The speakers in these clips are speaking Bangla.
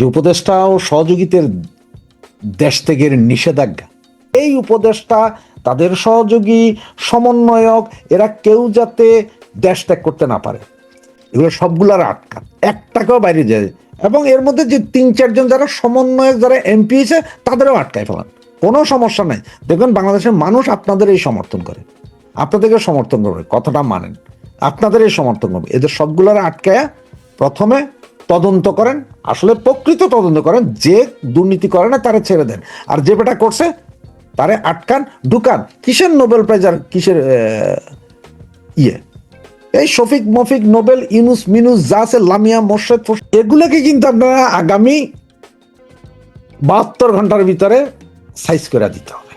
যে উপদেষ্টা ও সহযোগীদের দেশ থেকে নিষেধাজ্ঞা, এই উপদেষ্টা, তাদের সহযোগী, সমন্বয়ক, এরা কেউ যাতে দেশ ত্যাগ করতে না পারে, এগুলো সবগুলার আটকা, একটাকেও বাইরে যায়। এবং এর মধ্যে যে ৩-৪ জন যারা সমন্বয়ক, যারা এমপি হয়েছে, তাদেরও আটকায় ফেলান, কোনো সমস্যা নাই। দেখবেন বাংলাদেশের মানুষ আপনাদের এই সমর্থন করে, আপনাদেরকে সমর্থন করবে, কথাটা মানেন, আপনাদের এই সমর্থন করবে। এদের সবগুলোর আটকায় প্রথমে তদন্ত করেন, আসলে প্রকৃত তদন্ত করেন, যে দুর্নীতি করে না তারা ছেড়ে দেন, আর যে বেটা করছে তারে আটকান, ঢুকান। কিসের নোবেল প্রাইজ আর কিসের এই শফিক মফিক, নোবেল, ইউনুস মিনুস যা আছে, লামিয়া, মোর্শেদ, এগুলোকে কিন্তু আপনারা আগামী 72 ঘন্টার ভিতরে সাইজ করে দিতে হবে।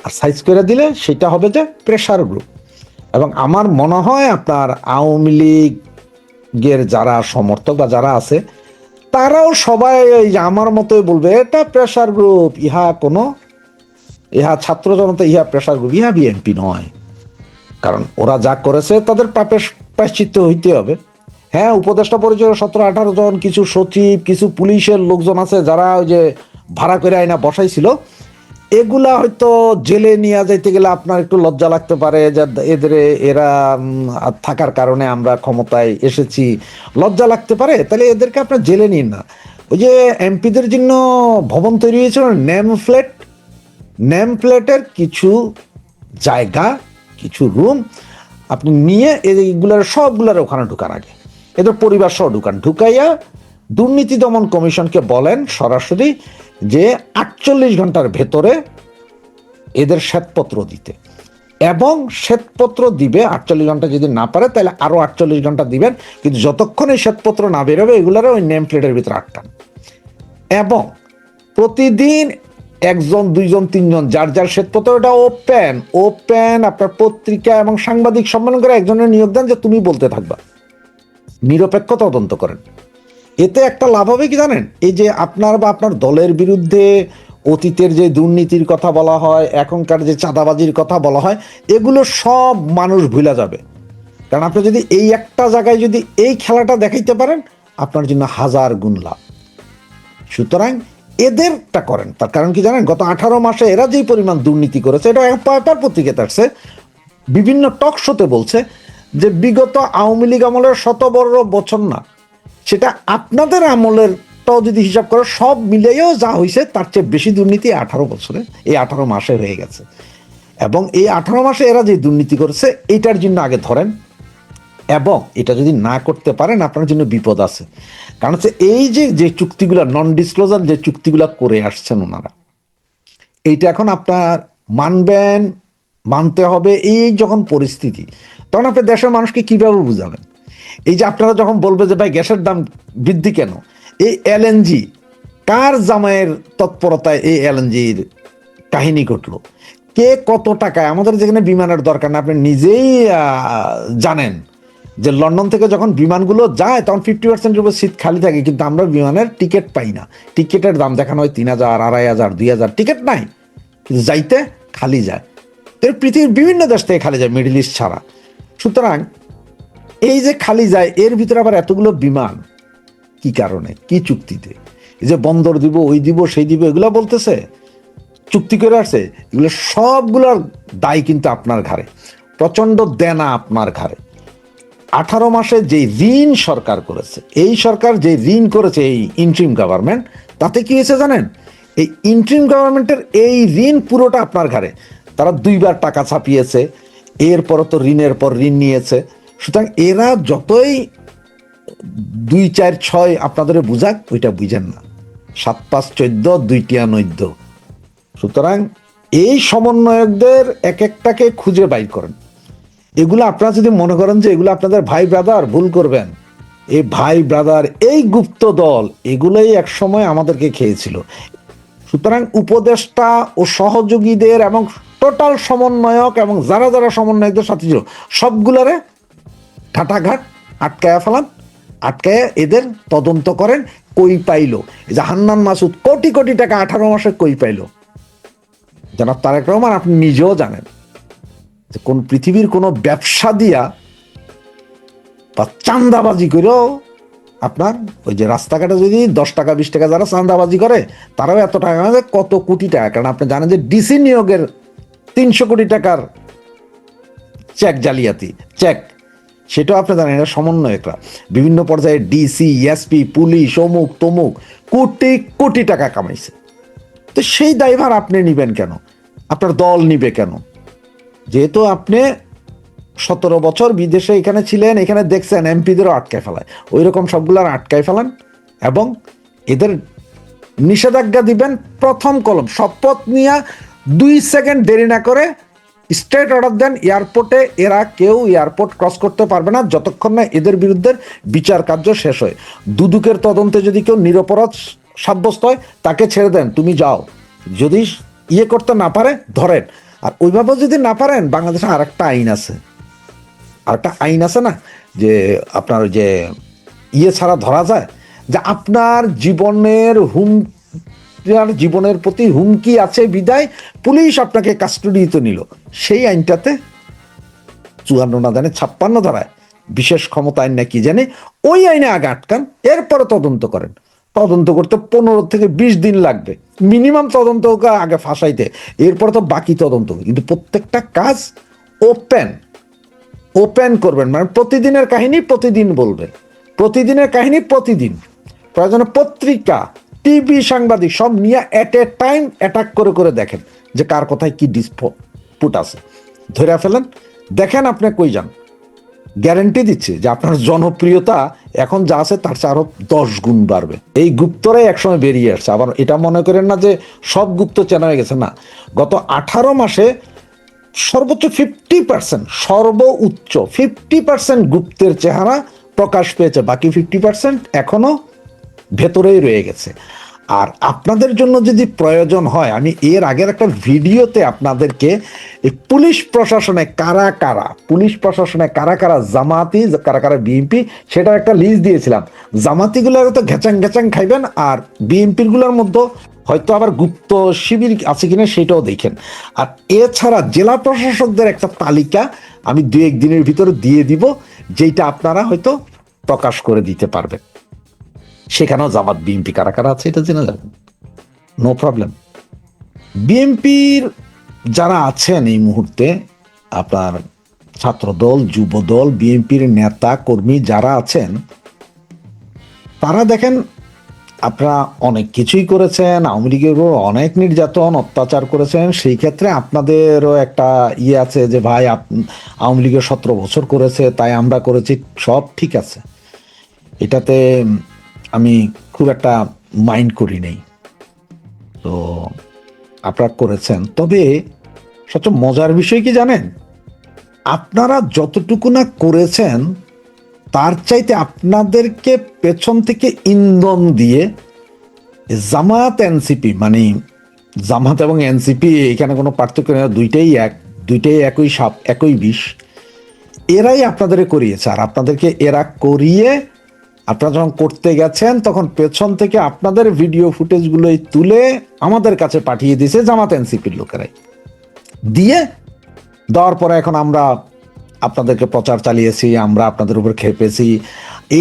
আর সাইজ করে দিলে সেটা হবে যে প্রেসার গ্রুপ। এবং আমার মনে হয় আপনার আওয়ামী লীগের যারা সমর্থক বা যারা আছে, তারাও সবাই আমার মতোই বলবে এটা প্রেসার গ্রুপ, ইহা ছাত্র জনতা, ইহা প্রেসার গ্রুপ, ইহা বিএনপি নয়। কারণ ওরা যা করেছে তাদের পাপের প্রায়শ্চিত্ত হইতে হবে। হ্যাঁ, উপদেষ্টা পরিচয় 17-18 জন, কিছু সচিব, কিছু পুলিশের লোকজন আছে যারা ওই যে ভাড়া করে আইনা বসাইছিল, এগুলা হয়তো জেলে নিয়ে যাইতে গেলে আপনার একটু লজ্জা লাগতে পারে যে এরা থাকার কারণে আমরা ক্ষমতায় এসেছি, লজ্জা লাগতে পারে। তাহলে এদেরকে আপনার জেলে নিন না। ওই যে এমপিদের জন্য ভবন তৈরি হয়েছিল, নেম প্লেটের কিছু জায়গা, কিছু রুম আপনি নিয়ে এইগুলার সবগুলার ওখানে ঢুকার আগে এদের পরিবার সহ ঢুকাইয়া দুর্নীতি দমন কমিশনকে বলেন সরাসরি যে 48 ঘন্টার ভেতরে এদের শ্বেতপত্র দিতে, এবং শ্বেতপত্র দিবে 48 ঘন্টা, যদি না পারে তাহলে আরো 48 ঘন্টা দিবেন, কিন্তু যতক্ষণ এই শ্বেতপত্র না বেরোবে এগুলার ওই নেম প্লেটের ভিতরে আটকান। এবং প্রতিদিন 1 জন 2 জন 3 জন যার যার শ্বেতপত্র, এটা ওপেন আপনার পত্রিকা এবং সাংবাদিক সম্মেলন করে একজনের নিয়োগ দেন যে তুমি বলতে থাকবা, নিরপেক্ষ তদন্ত করেন। এতে একটা লাভ হবে কি জানেন, এই যে আপনার বা আপনার দলের বিরুদ্ধে অতীতের যে দুর্নীতির কথা বলা হয়, এখনকার যে চাঁদাবাজির কথা বলা হয়, এগুলো সব মানুষ ভুলে যাবে। কারণ আপনি যদি এই একটা জায়গায় যদি এই খেলাটা দেখাইতে পারেন, আপনার জন্য 1000 গুণ লাভ। সুতরাং এদেরটা করেন। তার কারণ কি জানেন, গত 18 মাসে এরা যেই পরিমাণ দুর্নীতি করেছে, এটা পেপার পত্রিকাতে আসছে, বিভিন্ন টক শোতে বলছে যে বিগত আওয়ামী লীগ আমলের 100 বড় বছর না, সেটা আপনাদের আমলেরটাও যদি হিসাব করে সব মিলিয়েও যা হয়েছে তার চেয়ে বেশি দুর্নীতি 18 বছরে, এই 18 মাসে হয়ে গেছে। এবং এই 18 মাসে এরা যে দুর্নীতি করেছে এইটার জন্য আগে ধরেন, এবং এটা যদি না করতে পারেন আপনার জন্য বিপদ আছে। কারণ হচ্ছে এই যে চুক্তিগুলো, নন ডিসক্লোজার যে চুক্তিগুলো করে আসছেন ওনারা, এইটা এখন আপনার মানতে হবে। এই যখন পরিস্থিতি, তখন আপনি দেশের মানুষকে কিভাবে বুঝাবেন? এই যে আপনারা যখন বলবে যে ভাই গ্যাসের দাম বৃদ্ধি কেন, এই এলএনজি কার জামাইয়ের তৎপরতায় এই এলএনজির কাহিনী ঘটলো, কে কত টাকায়, আমাদের যেখানে বিমানের দরকার না, আপনি নিজেই জানেন যে লন্ডন থেকে যখন বিমানগুলো যায় তখন 50% উপর সিট খালি থাকে, কিন্তু আমরা বিমানের টিকিট পাই না। টিকিটের দাম দেখানো হয় 3000, 2500, 2000, টিকিট নাই, কিন্তু যাইতে খালি যায়। তো পৃথিবীর বিভিন্ন দেশ থেকে খালি যায়, মিডল ইস্ট ছাড়া। সুতরাং এই যে খালি যায়, এর ভিতরে আবার এতগুলো বিমান কি কারণে, কি চুক্তিতে? এই যে বন্দর দিব, ওই দিব, সেই দিব, এগুলো বলতেছে, চুক্তি করে আসছে, এগুলো সবগুলোর দায় কিন্তু আপনার ঘাড়ে, প্রচন্ড দেনা আপনার ঘাড়ে। 18 মাসে যে ঋণ সরকার করেছে, এই সরকার যে ঋণ করেছে এই ইন্ট্রিম গভর্নমেন্ট, তাতে কি হয়েছে জানেন, এই ইন্ট্রিম গভর্নমেন্টের এই ঋণ পুরোটা আপনার ঘাড়ে। তারা 2বার টাকা ছাপিয়েছে, এরপরও তো ঋণের পর ঋণ নিয়েছে। সুতরাং এরা যতই 2, 4, 6 আপনাদের বুঝাক, ওইটা বুঝেন না, 7, 5, 14, 2 9। সুতরাং এই সমন্বয়কদের এক একটাকে খুঁজে বাইর করেন। এগুলো আপনারা যদি মনে করেন যে এগুলো আপনাদের ভাই ব্রাদার, ভুল করবেন। এই ভাই ব্রাদার, এই গুপ্ত দল, এগুলোই একসময় আমাদেরকে খেয়েছিল। সুতরাং উপদেষ্টা ও সহযোগীদের এবং টোটাল সমন্বয়ক এবং যারা যারা সমন্বয়কদের সাথে ছিল, সবগুলারে ঘাটাঘাট আটকায়া ফেলান, আটকায়া এদের তদন্ত করেন। কই পাইলো, এই যে হান্নান মাসুদ কোটি কোটি টাকা 18 মাসে কই পাইলো, জনাব তারেক রহমান আপনি নিজেও জানেন যে কোন পৃথিবীর কোনো ব্যবসা দিয়া বা চান্দাবাজি করেও আপনার ওই যে রাস্তাঘাটে যদি 10 টাকা 20 টাকা যারা চাঁদাবাজি করে তারাও এত টাকা, কত কোটি টাকা। কারণ আপনি জানেন যে ডিসি নিয়োগের 300 কোটি টাকার চেক জালিয়াতি, চেক, সেটাও আপনি জানেন। এটা সমন্বয়করা বিভিন্ন পর্যায়ে ডিসি, এসপি, পুলিশ, অমুক তমুক কোটি কোটি টাকা কামাইছে। তো সেই দায়ভার আপনি নিবেন কেন? আপনার দল নিবে কেন? যেহেতু আপনি 17 বছর বিদেশে এখানে ছিলেন, এখানে দেখছেন এমপিদেরও আটকায় ফেলায়, ওই রকম সবগুলার আটকায় ফেলান এবং এদের নিষেধাজ্ঞা দিবেন। প্রথম কলম শপথ নিয়ে 2 সেকেন্ড দেরি না করে স্ট্রেট অর্ডার দেন, এয়ারপোর্টে এরা কেউ এয়ারপোর্ট ক্রস করতে পারবে না যতক্ষণ না এদের বিরুদ্ধে বিচার কার্য শেষ হয়। দুদকের তদন্তে যদি কেউ নিরপরাধ সাব্যস্ত হয় তাকে ছেড়ে দেন, তুমি যাও। যদি করতে না পারে ধরেন। আর ওইভাবে যদি না পারেন, বাংলাদেশে আরেকটা আইন আছে না, যে আপনার যে ছাড়া ধরা যায়, যে আপনার জীবনের প্রতি হুমকি আছে বিদায় পুলিশ আপনাকে কাস্টডিতে নিল, সেই আইনটাতে 54 না জানে 56 ধারায় বিশেষ ক্ষমতা আইন না কি জানে, ওই আইনে আগে আটকান, এরপরে তদন্ত করেন। তদন্ত করতে 15 থেকে 20 দিন লাগবে মিনিমাম, তদন্ত আগে ফাঁসাইতে, এরপরে তো বাকি তদন্ত। কিন্তু প্রত্যেকটা কাজ ওপেন করবেন, মানে প্রতিদিনের কাহিনী প্রতিদিন বলবেন, প্রতিদিনের কাহিনী প্রতিদিন। প্রয়োজনে পত্রিকা, টিভি, সাংবাদিক সব নিয়ে এট এ টাইম অ্যাটাক করে করে দেখেন যে কার কোথায় কি ডিসপুট আছে, ধরে ফেলেন, দেখেন আপনি কই যান। গ্যারেন্টি দিচ্ছে যে আপনার জনপ্রিয়তা এখন যা আছে তার চেয়ে আরো 10 গুণ বাড়বে। এই গুপ্তরাই একসময় বেরিয়ে আসছে। আবার এটা মনে করেন না যে সব গুপ্ত চেনা হয়ে গেছে, না। গত 18 মাসে সর্বোচ্চ 50%, সর্বোচ্চ 50% গুপ্তের চেহারা প্রকাশ পেয়েছে, বাকি 50% এখনো ভেতরেই রয়ে গেছে। আর আপনাদের জন্য যদি প্রয়োজন হয়, আমি এর আগের একটা ভিডিওতে আপনাদেরকে পুলিশ প্রশাসনে কারা কারা জামাতি, কারা কারা বিএনপি, সেটার একটা লিস্ট দিয়েছিলাম। জামাতিগুলোর তো ঘেচাং খাইবেন, আর বিএনপির গুলোর মধ্যে হয়তো আবার গুপ্ত শিবির আছে কিনা সেটাও দেখেন। আর এছাড়া জেলা প্রশাসকদের একটা তালিকা আমি 2-1 দিনের ভিতরে দিয়ে দিব, যেটা আপনারা হয়তো প্রকাশ করে দিতে পারবেন। সেখানেও জামাত বিএনপি কারা কারা আছে এটা জেনে যাবেন, নো প্রবলেম। বিএনপির যারা আছেন এই মুহূর্তে, আপনার ছাত্রদল, যুবদল, বিএনপির নেতা কর্মী যারা আছেন, তারা দেখেন আপনারা অনেক কিছুই করেছেন, আওয়ামী লীগের অনেক নির্যাতন অত্যাচার করেছেন। সেই ক্ষেত্রে আপনাদেরও একটা আছে যে ভাই আওয়ামী লীগের 17 বছর করেছে তাই আমরা করেছি, সব ঠিক আছে, এটাতে আমি খুব একটা মাইন্ড করি নেই। তো আপনারা করেছেন, তবে সবচেয়ে মজার বিষয় কি জানেন, আপনারা যতটুকু না করেছেন তার চাইতে আপনাদেরকে পেছন থেকে ইন্ধন দিয়ে জামাত এনসিপি, মানে জামাত এবং এনসিপি এখানে কোনো পার্থক্য নেই, দুইটাই একই সাপ একই বিষ, এরাই আপনাদের করিয়েছে। আর আপনাদেরকে এরা করিয়ে আপনারা যখন করতে গেছেন তখন পেছন থেকে আপনাদের ভিডিও ফুটেজগুলোই তুলে আমাদের কাছে পাঠিয়ে দিয়েছে জামাত এনসিপির লোকেরাই, দেওয়ার পরে এখন আমরা আপনাদেরকে প্রচার চালিয়েছি, আমরা আপনাদের উপর খেপেছি।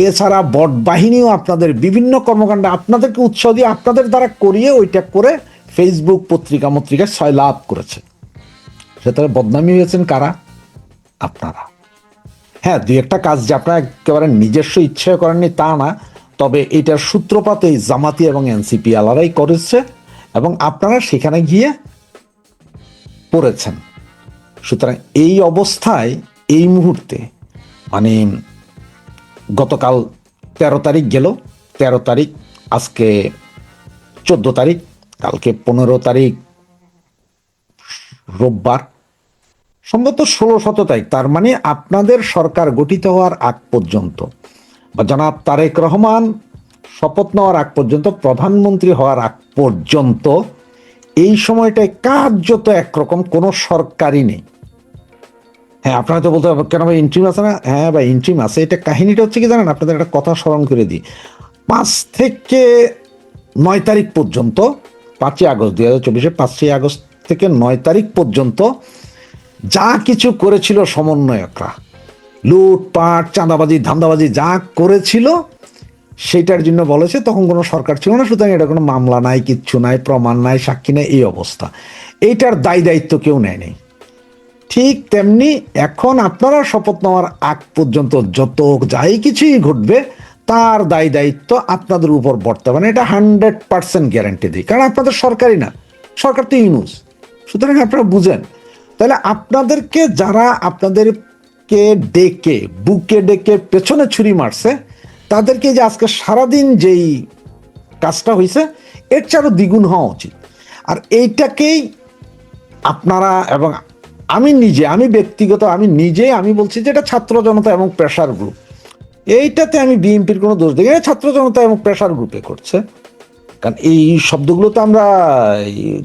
এছাড়া বট বাহিনীও আপনাদের বিভিন্ন কর্মকাণ্ডে আপনাদেরকে উৎসাহ দিয়ে আপনাদের দ্বারা করিয়ে ওইটা করে ফেসবুক পত্রিকায় 6 লাভ করেছে। সেটাতে বদনামি হয়েছেন কারা? আপনারা। হ্যাঁ, 2-1টা কাজ যে আপনারা একেবারে নিজস্ব ইচ্ছে করেননি তা না, তবে এটার সূত্রপাতেই জামাতি এবং এনসিপি আলাদাই করেছে এবং আপনারা সেখানে গিয়ে পড়েছেন। সুতরাং এই অবস্থায় এই মুহূর্তে, মানে গতকাল 13 তারিখ গেল, 13 তারিখ, আজকে 14 তারিখ, কালকে 15 তারিখ রোববার, সম্ভবত 16-17 তারিখ, তার মানে আপনাদের সরকার গঠিত হওয়ার আগ পর্যন্ত বা জনাব তারেক রহমান শপথ নেওয়ার আগ পর্যন্ত, প্রধানমন্ত্রী হওয়ার আগ পর্যন্ত এই সময়টায় কার্যত একরকম কোনো সরকারই নেই। হ্যাঁ, আপনারা তো বলতে হবে কেন ভাই ইন্ট্রিম আছে না? হ্যাঁ ভাই ইন্ট্রিম আছে। এটা কাহিনীটা হচ্ছে কি জানেন, আপনাদের একটা কথা স্মরণ করে দিই। 5 থেকে 9 তারিখ পর্যন্ত, 5ই আগস্ট 2024, 5ই আগস্ট থেকে 9 তারিখ পর্যন্ত যা কিছু করেছিল সমন্বয়করা, লুটপাট, চাঁদাবাজি, ধান্দাবাজি যা করেছিল, সেইটার জন্য বলেছে তখন কোনো সরকার ছিল না, সুতরাং এটা কোনো মামলা নাই, কিচ্ছু নাই, প্রমাণ নাই, সাক্ষী নাই, এই অবস্থা। এইটার দায় দায়িত্ব কেউ নেয় নাই। ঠিক তেমনি এখন আপনারা শপথ নেওয়ার আগ পর্যন্ত যত যাই কিছুই ঘটবে তার দায় দায়িত্ব আপনাদের উপর বর্তমানে, এটা 100% গ্যারান্টি দিই, কারণ আপনাদের সরকারই না, সরকার তো ইউনুস। সুতরাং আপনারা বুঝেন, তাহলে আপনাদেরকে যারা আপনাদেরকে ডেকে বুকে ডেকে পেছনে ছুরি মারছে, তাদেরকে যে আজকে সারাদিন যেই কাজটা হয়েছে এর চেয়ে আরো দ্বিগুণ হওয়া উচিত। আর এইটাকেই আপনারা এবং আমি ব্যক্তিগত আমি বলছি যে এটা ছাত্র জনতা এবং প্রেসার গ্রুপ, এইটাতে আমি বিএনপির কোনো দোষ দেখি না, ছাত্র জনতা এবং প্রেসার গ্রুপে করছে। কারণ এই শব্দগুলো তো আমরা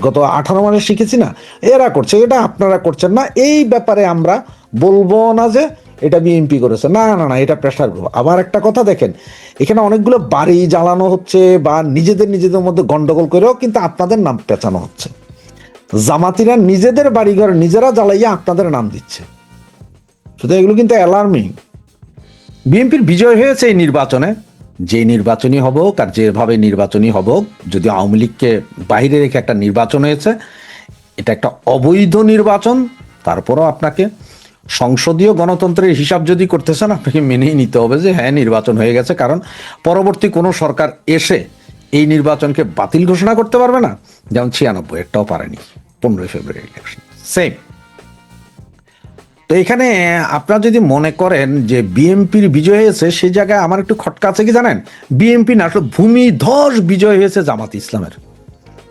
গত 18 মাসে শিখেছি না, এরা করছে, এটা আপনারা করছেন না। এই ব্যাপারে আমরা বলবো না যে এটা বিএনপি করেছে, না না না, এটা প্রেসার গ্রুপ। আবার একটা কথা দেখেন, এখানে অনেকগুলো বাড়ি জ্বালানো হচ্ছে বা নিজেদের মধ্যে গন্ডগোল করেও কিন্তু আপনাদের নাম পেঁচানো হচ্ছে। জামাতিরা নিজেদের বাড়িঘর নিজেরা জ্বালাইয়া আপনাদের নাম দিচ্ছে, শুধু এগুলো কিন্তু অ্যালার্মিং। বিএনপির বিজয় হয়েছে এই নির্বাচনে, যে নির্বাচনই হব আর যেভাবে নির্বাচনই হব, যদি আওয়ামী লীগকে বাইরে রেখে একটা নির্বাচন হয়েছে, এটা একটা অবৈধ নির্বাচন। তারপরও আপনাকে সংসদীয় গণতন্ত্রের হিসাব যদি করতেছেন, আপনাকে মেনেই নিতে হবে যে হ্যাঁ নির্বাচন হয়ে গেছে, কারণ পরবর্তী কোনো সরকার এসে এই নির্বাচনকে বাতিল ঘোষণা করতে পারবে না। যেমন 96 একটাও পারেনি 15 ফেব্রুয়ারি ইলেকশন, সেম। তো এখানে আপনারা যদি মনে করেন যে বিএনপির বিজয় হয়েছে, সেই জায়গায় আমার একটু খটকা আছে কি জানেন, বিএনপি না, আসলে ভূমিধস বিজয় হয়েছে জামাত ইসলামের।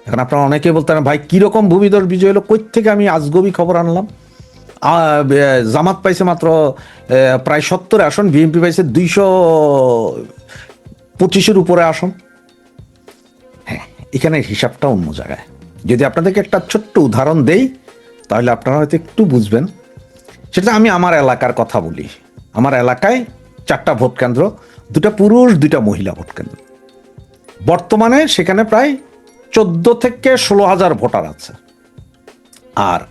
এখন আপনারা অনেকে বলতেন ভাই কিরকম ভূমিধস বিজয় হলো, কই থেকে আমি আজগবি খবর আনলাম। জামাত পাইছে মাত্র প্রায় 70 আসন, বিএনপি পাইছে 225-এর উপরে আসন। হ্যাঁ, এখানে হিসাবটা অন্য জায়গায়। যদি আপনাদেরকে একটা ছোট্ট উদাহরণ দেই তাহলে আপনারা হয়তো একটু বুঝবেন। সেটা আমি আমার এলাকার কথা বলি। আমার এলাকায় 4টা ভোট কেন্দ্র, 2টা পুরুষ 2টা মহিলা ভোট কেন্দ্র। বর্তমানে সেখানে প্রায় 14 থেকে 16,000 ভোটার আছে। আর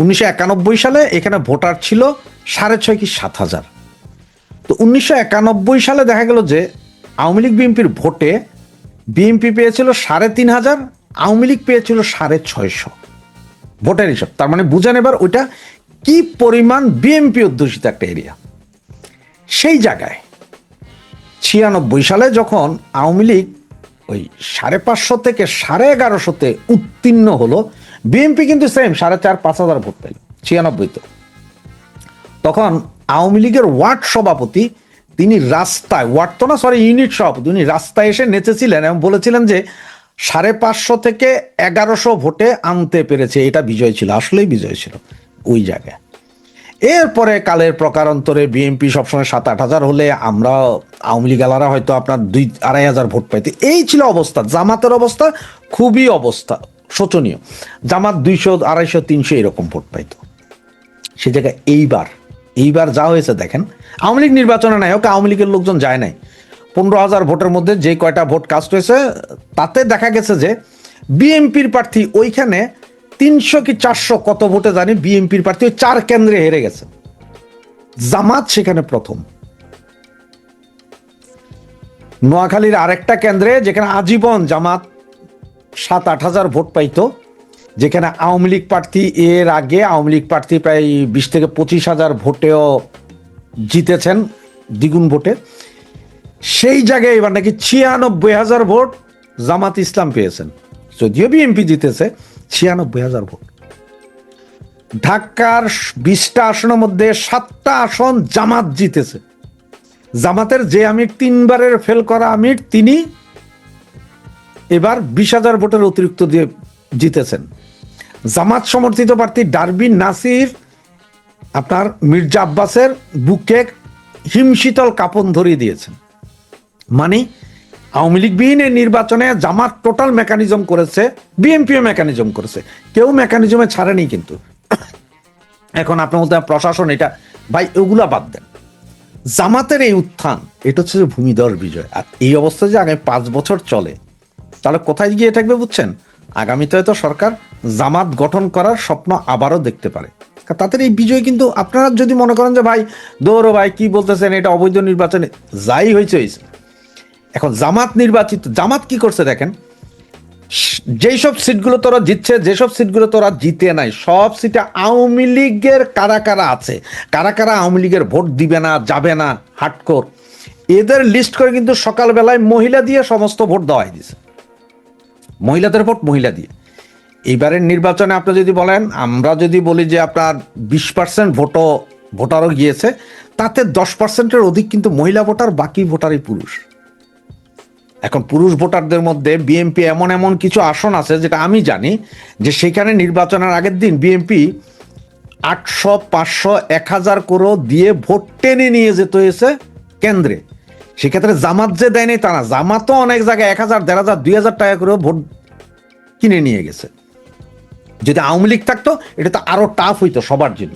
1991 সালে এখানে ভোটার ছিল 6,500 কি 7,000। তো 1991 সালে দেখা গেল যে আওয়ামী লীগ বিএনপির ভোটে বিএনপি পেয়েছিল 3,500, আওয়ামী লীগ পেয়েছিল 650 ভোটের হিসাব। তার মানে বুঝেন এবার ওইটা কি পরিমাণ বিএনপি অধ্যুষিত একটা এরিয়া। সেই জায়গায় 96 সালে যখন আওয়ামী লীগ ওই 550 থেকে 1150-তে উত্তীর্ণ হলো, বিএনপি কিন্তু সেম 4,500-5,000 ভোট পেল 96-তে। তখন আওয়ামী লীগের ওয়ার্ড সভাপতি তিনি রাস্তায়, ইউনিট সভাপতি, উনি রাস্তায় এসে নেচেছিলেন এবং বলেছিলেন যে 550 থেকে 1100 ভোটে আনতে পেরেছে, এটা বিজয় ছিল, আসলেই বিজয় ছিল ওই জায়গায়। এরপরে কালের প্রকারান্তরে বিএনপি সবসময় 7-8 হাজার হলে আমরা আওয়ামী লীগ আলারা হয়তো আপনার 2-2.5 হাজার ভোট পাইতে, এই ছিল অবস্থা। জামাতের অবস্থা খুবই শোচনীয়। জামাত 200-250-300 এরকম ভোট পাইতো। সে জায়গায় এইবার যা হয়েছে দেখেন, আওয়ামী লীগ নির্বাচনে নাই, ওকে আওয়ামী লীগের লোকজন যায় নাই। 15,000 ভোটের মধ্যে যে কয়টা ভোট কাস্ট হয়েছে তাতে দেখা গেছে যে বিএনপির প্রার্থী ওইখানে 300 কি 400 কত ভোটে জানি বিএনপির প্রার্থী 4 কেন্দ্রে হেরে গেছে। জামাত সেখানে প্রথম। নোয়াখালীর আরেকটা কেন্দ্রে যেখানে আজীবন জামাত 7-8 হাজার ভোট পাইতো, যেখানে আওয়ামী লীগ প্রার্থী এর আগে আওয়ামী লীগ প্রার্থী প্রায় 20 থেকে 25 হাজার ভোটেও জিতেছেন, দ্বিগুণ ভোটে। সেই জায়গায় এবার নাকি 96,000 ভোট জামাত ইসলাম পেয়েছেন, যদিও বিএনপি জিতেছে 96,000 ভোট। ঢাকার 20টা আসনের মধ্যে 7টা আসন জামাত জিতেছে। জামাতের যে আমির 3বারের ফেল করা আমির, তিনি এবার 20,000 ভোটের অতিরিক্ত দিয়ে জিতেছেন। জামাত সমর্থিত প্রার্থী ডারবিন নাসির আপনার মির্জা আব্বাসের বুকে হিমশীতল কাঁপন ধরিয়ে দিয়েছেন। মানে আওয়ামী লীগ বিহীনের নির্বাচনে জামাত টোটাল মেকানিজম করেছে, বিএনপিও মেকানিজম করেছে, কেউ মেকানিজমে ছাড়েনি। কিন্তু এখন আপনার মধ্যে প্রশাসন, এটা ভাই ওগুলা বাদ দেন। জামাতের এই উত্থান, এটা হচ্ছে যে ভূমিধস বিজয়। আর এই অবস্থা যে আগামী 5 বছর চলে, তাহলে কোথায় গিয়ে থাকবে বুঝছেন? আগামীতে হয়তো সরকার জামাত গঠন করার স্বপ্ন আবারও দেখতে পারে। তাদের এই বিজয় কিন্তু, আপনারা যদি মনে করেন যে ভাই দৌড়ো ভাই কি বলতেছেন, এটা অবৈধ নির্বাচনে, যাই হয়েছে এখন জামাত নির্বাচিত, জামাত কি করছে দেখেন, যেই সব সিটগুলো তোরা জিতছে, যেসব সিটগুলো তোরা জিতে নাই, সব সিটে আওয়ামী লীগের কারা কারা আছে, কারা কারা আওয়ামী লীগের ভোট দিবে না, যাবে না, হাটকোর, এদের লিস্ট করে কিন্তু সকালবেলায় মহিলা দিয়ে সমস্ত ভোট দেওয়াই দিছে, মহিলাদের ভোট মহিলা দিয়ে। এইবারের নির্বাচনে আপনি যদি বলেন, আমরা যদি বলি যে আপনার 20% ভোটারও গিয়েছে, তাতে 10%-এর অধিক কিন্তু মহিলা ভোটার, বাকি ভোটারই পুরুষ। এখন পুরুষ ভোটারদের মধ্যে বিএনপি এমন এমন কিছু আসন আছে যেটা আমি জানি যে সেখানে নির্বাচনের আগের দিন বিএনপি 800, 500, 1000 করে দিয়ে ভোট টেনে নিয়ে যেতে হয়েছে কেন্দ্রে। সেক্ষেত্রে জামাত যে দেয়নি তা না, জামাতও অনেক জায়গায় 1000, 1500, 2000 টাকা করে ভোট কিনে নিয়ে গেছে। যদি আওয়ামী লীগ থাকতো এটা তো আরো টাফ হইতো সবার জন্য।